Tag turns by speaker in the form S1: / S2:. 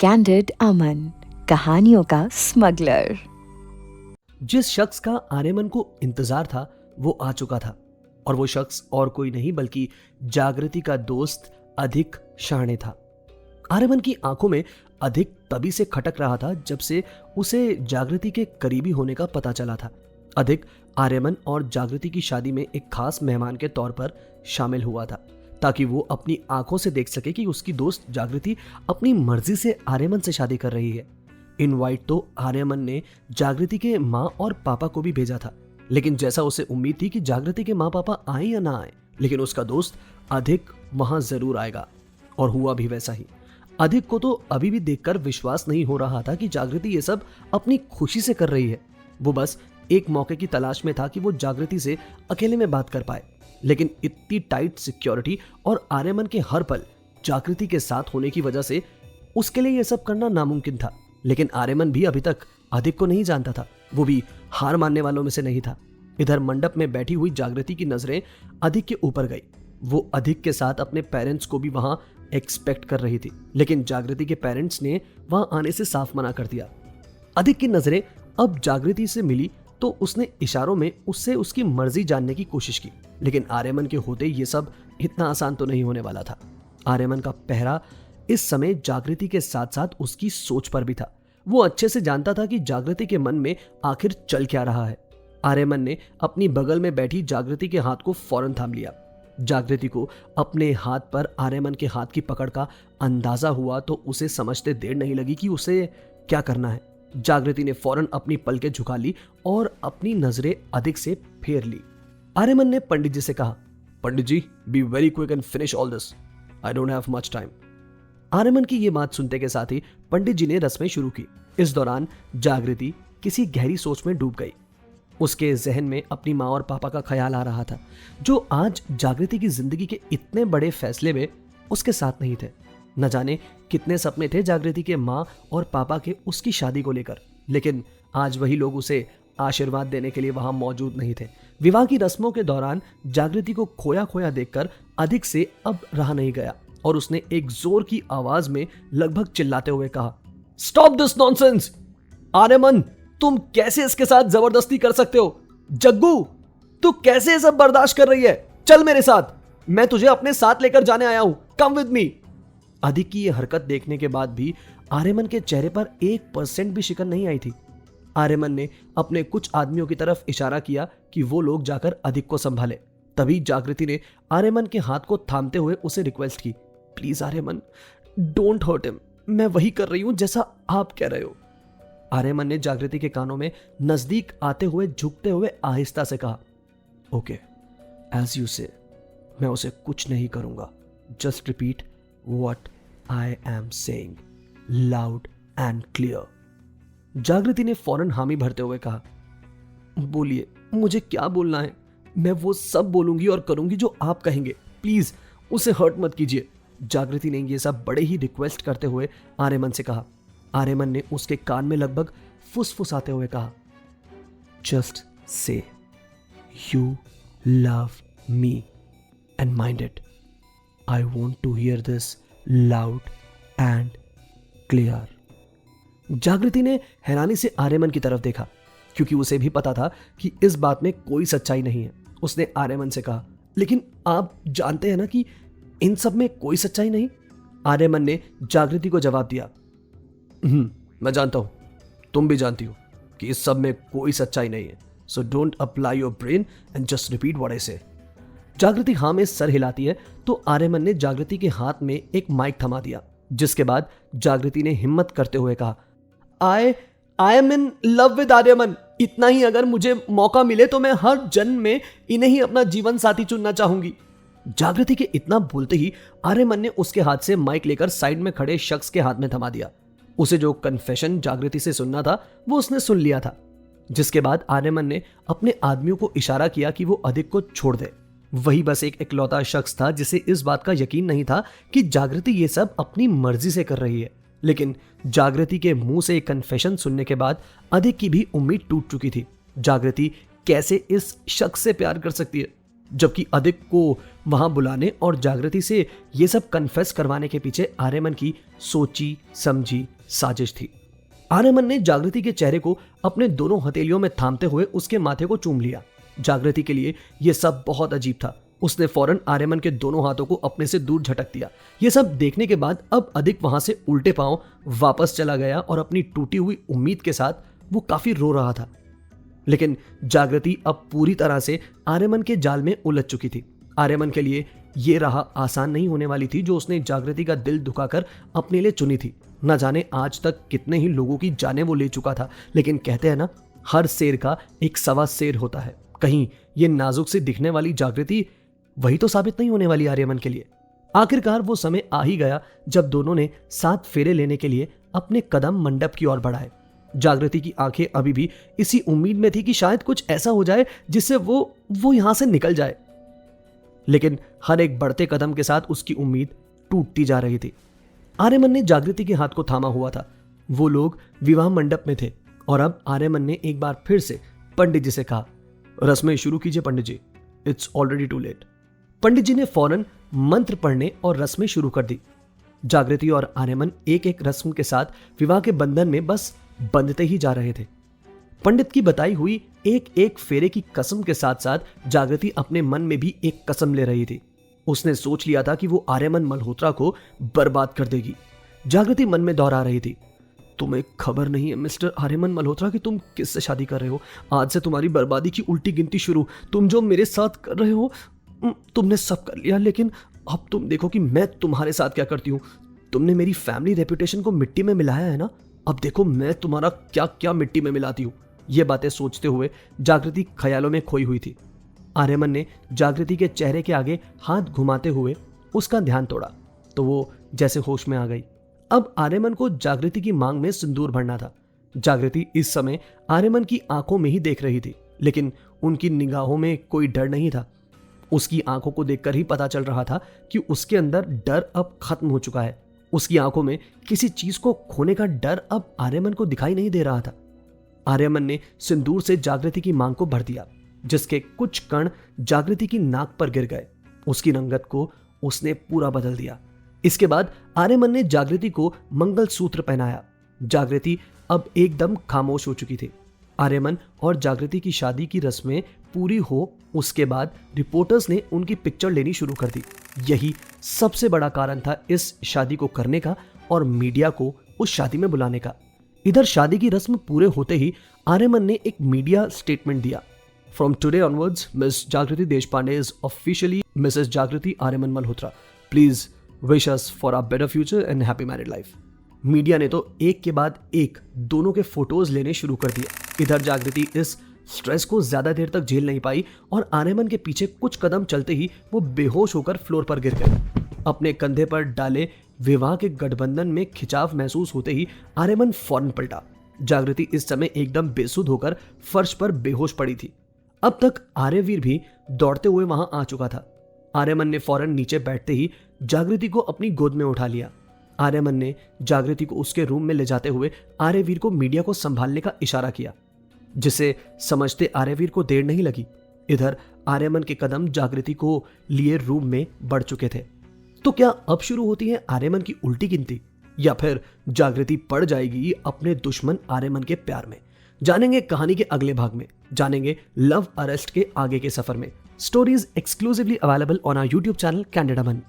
S1: Candid अमन, कहानियों का smuggler.
S2: जिस शख्स का आर्यमन को इंतजार था वो आ चुका था, और वो शख्स और कोई नहीं बल्कि जागृति का दोस्त अधिक शाणे था। आर्यमन की आंखों में अधिक तभी से खटक रहा था जब से उसे जागृति के करीबी होने का पता चला था। अधिक आर्यमन और जागृति की शादी में एक खास मेहमान के तौर पर शामिल हुआ था, ताकि वो अपनी आंखों से देख सके कि उसकी दोस्त जागृति अपनी मर्जी से आर्यमन से शादी कर रही है। इनवाइट तो आर्यमन ने जागृति के माँ और पापा को भी भेजा था, लेकिन जैसा उसे उम्मीद थी कि जागृति के माँ पापा आए या ना आए, लेकिन उसका दोस्त अधिक वहां जरूर आएगा, और हुआ भी वैसा ही। अधिक को तो अभी भी देखकर विश्वास नहीं हो रहा था कि जागृति ये सब अपनी खुशी से कर रही है। वो बस एक मौके की तलाश में था कि वो जागृति से अकेले में बात कर पाए, लेकिन इतनी टाइट सिक्योरिटी और आर्यमन के हर पल जागृति के साथ होने की वजह से उसके लिए यह सब करना नामुमकिन था। लेकिन आर्यमन भी अभी तक अधिक को नहीं जानता था, वो भी हार मानने वालों में से नहीं था। इधर मंडप में बैठी हुई जागृति की नजरें अधिक के ऊपर गई। वो अधिक के साथ अपने पेरेंट्स को भी वहां एक्सपेक्ट कर रही थी, लेकिन जागृति के पेरेंट्स ने वहां आने से साफ मना कर दिया। अधिक की नजरें अब जागृति से मिली तो उसने इशारों में उससे उसकी मर्जी जानने की कोशिश की, लेकिन आर्यमन के होते ये सब इतना आसान तो नहीं होने वाला था। आर्यमन का पहरा इस समय जागृति के साथ साथ उसकी सोच पर भी था। वो अच्छे से जानता था कि जागृति के मन में आखिर चल क्या रहा है। आर्यमन ने अपनी बगल में बैठी जागृति के हाथ को फौरन थाम लिया। जागृति को अपने हाथ पर आर्यमन के हाथ की पकड़ का अंदाजा हुआ तो उसे समझते देर नहीं लगी कि उसे क्या करना है। जागृति ने फौरन अपनी पलकें झुका ली और अपनी नजरें अधिक से फेर ली। आर्यमन ने पंडित जी से कहा, Pandit ji, be very quick and finish all this, I don't have much time. Aryaman की यह बात सुनते के साथ ही पंडित जी ने रस्में शुरू की। इस दौरान जागृति किसी गहरी सोच में डूब गई। उसके जहन में अपनी माँ और पापा का ख्याल आ रहा था, जो आज जागृति की जिंदगी के इतने बड़े फैसले में उसके साथ नहीं थे। न जाने कितने सपने थे जागृति के माँ और पापा के उसकी शादी को लेकर, लेकिन आज वही लोग उसे आशीर्वाद देने के लिए वहां मौजूद नहीं थे। विवाह की रस्मों के दौरान जागृति को खोया खोया देखकर अधिक से अब रहा नहीं गया, और उसने एक जोर की आवाज में लगभग चिल्लाते हुए कहा, स्टॉप दिस नॉनसेंस! आर्यमन, तुम कैसे इसके साथ जबरदस्ती कर सकते हो? जग्गू, तू कैसे ये सब बर्दाश्त कर रही है? चल मेरे साथ, मैं तुझे अपने साथ लेकर जाने आया हूं, कम विद मी। अधिक की यह हरकत देखने के बाद भी आर्यमन के चेहरे पर 1% भी शिकन नहीं आई थी। आर्यमन ने अपने कुछ आदमियों की तरफ इशारा किया कि वो लोग जाकर अधिक को संभाले। तभी जागृति ने आर्यमन के हाथ को थामते हुए उसे रिक्वेस्ट की, please Aryaman, don't hurt him, मैं वही कर रही हूं जैसा आप कह रहे हो। आर्यमन ने जागृति के कानों में नजदीक आते हुए झुकते हुए आहिस्ता से कहा, ओके, एज यू से, मैं उसे कुछ नहीं करूंगा, just repeat what I am saying loud and clear. Jagriti ने फौरन हामी भरते हुए कहा, बोलिए, मुझे क्या बोलना है? मैं वो सब बोलूंगी और करूंगी जो आप कहेंगे, प्लीज उसे हर्ट मत कीजिए। जागृति ने ये सब बड़े ही रिक्वेस्ट करते हुए आर्यमन से कहा। आर्यमन ने उसके कान में लगभग फुसफुसाते हुए कहा, just say you love me and mind it, I want to hear this loud and clear. Jagriti ने हैरानी से आर्यमन की तरफ देखा, क्योंकि उसे भी पता था कि इस बात में कोई सच्चाई नहीं है। उसने आर्यमन से कहा, लेकिन आप जानते हैं ना कि इन सब में कोई सच्चाई नहीं। आर्यमन ने जागृति को जवाब दिया, मैं जानता हूं, तुम भी जानती हो कि इस सब में कोई सच्चाई नहीं है, so don't apply your brain and just repeat what I से। जागृति हाँ में सर हिलाती है तो आर्यमन ने जागृति के हाथ में एक माइक थमा दिया, जिसके बाद जागृति ने हिम्मत करते हुए कहा, I am in love with Aryaman. इतना ही अगर मुझे मौका मिले तो मैं हर जन्म में इन्हें ही अपना जीवन साथी चुनना चाहूंगी। जागृति के इतना बोलते ही आर्यमन ने उसके हाथ से माइक लेकर साइड में खड़े शख्स के हाथ में थमा दिया। उसे जो कन्फेशन जागृति से सुनना था वो उसने सुन लिया था, जिसके बाद आर्यमन ने अपने आदमियों को इशारा किया कि वो अधिक को छोड़ दे। वही बस एक इकलौता शख्स था जिसे इस बात का यकीन नहीं था कि जागृति ये सब अपनी मर्जी से कर रही है, लेकिन जागृति के मुंह से एक कन्फेशन सुनने के बाद अधिक की भी उम्मीद टूट चुकी थी। जागृति कैसे इस शख्स से प्यार कर सकती है? जबकि अधिक को वहां बुलाने और जागृति से ये सब कन्फेस करवाने के पीछे आर्यमन की सोची समझी साजिश थी। आर्यमन ने जागृति के चेहरे को अपने दोनों हथेलियों में थामते हुए उसके माथे को चूम लिया। जागृति के लिए यह सब बहुत अजीब था। उसने फौरन आर्यमन के दोनों हाथों को अपने से दूर झटक दिया। यह सब देखने के बाद अब अधिक वहां से उल्टे पांव वापस चला गया और अपनी टूटी हुई उम्मीद के साथ वो काफी रो रहा था। लेकिन जागृति अब पूरी तरह से आर्यमन के जाल में उलझ चुकी थी। आर्यमन के लिए यह राह आसान नहीं होने वाली थी जो उसने जागृति का दिल दुखाकर अपने लिए चुनी थी। न जाने आज तक कितने ही लोगों की जाने वो ले चुका था, लेकिन कहते हैं ना, हर शेर का एक सवा शेर होता है। कहीं ये नाजुक से दिखने वाली जागृति वही तो साबित नहीं होने वाली आर्यमन के लिए। आखिरकार वो समय आ ही गया जब दोनों ने 7 फेरे लेने के लिए अपने कदम मंडप की ओर बढ़ाए। जागृति की आंखें अभी भी इसी उम्मीद में थी कि शायद कुछ ऐसा हो जाए जिससे वो यहां से निकल जाए, लेकिन हर एक बढ़ते कदम के साथ उसकी उम्मीद टूटती जा रही थी। आर्यमन ने जागृति के हाथ को थामा हुआ था। वो लोग विवाह मंडप में थे और अब आर्यमन ने एक बार फिर से पंडित जी से कहा, रस्में शुरू कीजिए पंडित जी, इट्स ऑलरेडी टू लेट। पंडित जी ने फौरन मंत्र पढ़ने और रस्में शुरू कर दी। जागृति और आर्यमन एक एक रस्म के साथ विवाह के बंधन में बस बंधते ही जा रहे थे। पंडित की बताई हुई एक एक फेरे की कसम के साथ साथ जागृति अपने मन में भी एक कसम ले रही थी। उसने सोच लिया था कि वो आर्यमन मल्होत्रा को बर्बाद कर देगी। जागृति मन में दोहरा रही थी, तुम्हें खबर नहीं है मिस्टर आर्यमन मल्होत्रा कि तुम किससे शादी कर रहे हो। आज से तुम्हारी बर्बादी की उल्टी गिनती शुरू। तुम जो मेरे साथ कर रहे हो, तुमने सब कर लिया, लेकिन अब तुम देखो कि मैं तुम्हारे साथ क्या करती हूँ। तुमने मेरी फैमिली रेपुटेशन को मिट्टी में मिलाया है ना, अब देखो मैं तुम्हारा क्या क्या मिट्टी में मिलाती हूँ। ये बातें सोचते हुए जागृति ख्यालों में खोई हुई थी। आर्यमन ने जागृति के चेहरे के आगे हाथ घुमाते हुए उसका ध्यान तोड़ा तो वो जैसे होश में आ गई। अब आर्यमन को जागृति की मांग में सिंदूर भरना था। जागृति इस समय आर्यमन की आंखों में ही देख रही थी, लेकिन उनकी निगाहों में कोई डर नहीं था। उसकी आंखों को देखकर ही पता चल रहा था कि उसके अंदर डर अब खत्म हो चुका है। उसकी आंखों में किसी चीज को खोने का डर अब आर्यमन को दिखाई नहीं दे रहा था। आर्यमन ने सिंदूर से जागृति की मांग को भर दिया, जिसके कुछ कण जागृति की नाक पर गिर गए। उसकी रंगत को उसने पूरा बदल दिया। इसके बाद आर्यमन ने जागृति को मंगलसूत्र पहनाया। जागृति अब एकदम खामोश हो चुकी थी। आर्यमन और जागृति की शादी की रस्में पूरी हो उसके बाद रिपोर्टर्स ने उनकी पिक्चर लेनी शुरू कर दी। यही सबसे बड़ा कारण था इस शादी को करने का और मीडिया को उस शादी में बुलाने का। इधर शादी की रस्म पूरे होते ही आर्यमन ने एक मीडिया स्टेटमेंट दिया, फ्रॉम टुडे ऑनवर्ड्स मिस जागृति देशपांडे इज ऑफिशियली मिसेस जागृति Aryaman Malhotra. Please wish us for a better future and happy married life. Media ने तो एक के बाद एक दोनों के फोटोज लेने शुरू कर दिए। इधर जागृति इस स्ट्रेस को ज्यादा देर तक झेल नहीं पाई और आर्यमन के पीछे कुछ कदम चलते ही वो बेहोश होकर फ्लोर पर गिर गई। अपने कंधे पर डाले विवाह के गठबंधन में खिंचाव महसूस होते ही आर्यमन फौरन पलटा। जागृति इस समय एकदम बेसुध होकर फर्श पर बेहोश पड़ी थी। अब तक आर्यवीर भी दौड़ते हुए वहां आ चुका था। आर्यमन ने फौरन नीचे बैठते ही जागृति को अपनी गोद में उठा लिया। आर्यमन ने जागृति को उसके रूम में ले जाते हुए आर्यवीर को मीडिया को संभालने का इशारा किया, जिसे समझते आर्यवीर को देर नहीं लगी। इधर आर्यमन के कदम जागृति को लिए रूम में बढ़ चुके थे। तो क्या अब शुरू होती है आर्यमन की उल्टी गिनती, या फिर जागृति पड़ जाएगी अपने दुश्मन आर्यमन के प्यार में? जानेंगे कहानी के अगले भाग में। जानेंगे लव अरेस्ट के आगे के सफर में। Stories exclusively available on our YouTube channel Candid Aman.